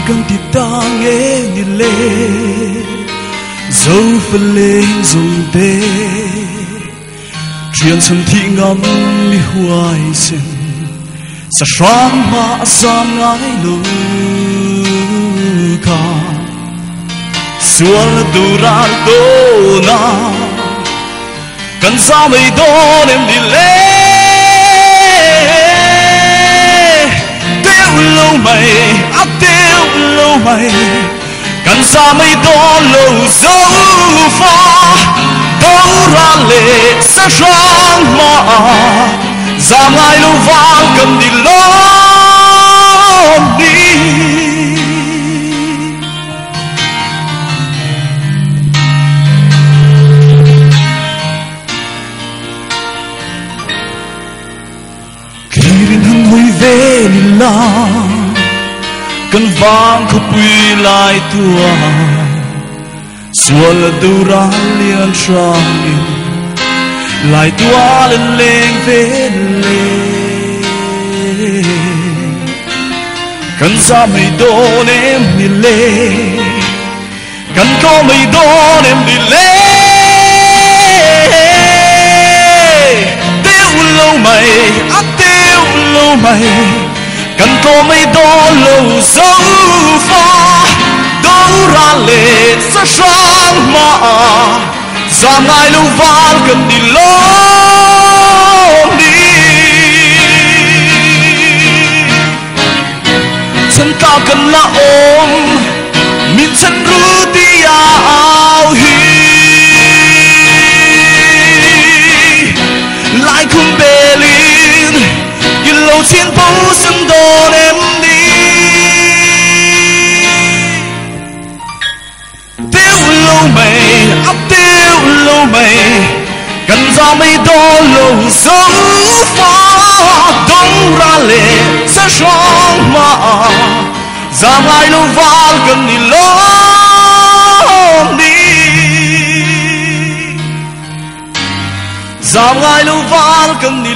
cần thì ta nghe như lệ dấu phân lên dùng tê chuyện sân thị ngắm mi hoài sinh sa sáng mà giam ngái lù ca xuân tu ra tô na cần sao mây đô em đi lê tiêu lâu mày áp tiêu lâu mày cần sao mây đô lâu dấu pha đâu ra lệ sa sáng mà giam ngái lù vang cầm đi lom đi về đi la cần vang khóc quy lại tua xua là đâu ra liền trang lại tua lên lên về lên cần ra mây đô em đi lê cần có mây đô em đi lê tiêu lâu mày áp lâu mày cần có mấy đó lâu dấu pha đâu ra lệ sa sáng mà giảm ngại lâu vang cần đi lom đi chân ta cần là ôm mình chân ru đi áo hi lại không bê liên lâu chiến bố sân đồn em đi tiêu lâu mày áp tiêu lâu mày cần ra mấy đô lâu dấu pha đông ra lệ sa sáng mà ra ngại lâu vang cần đi lom đi ra ngại lâu vang cần đi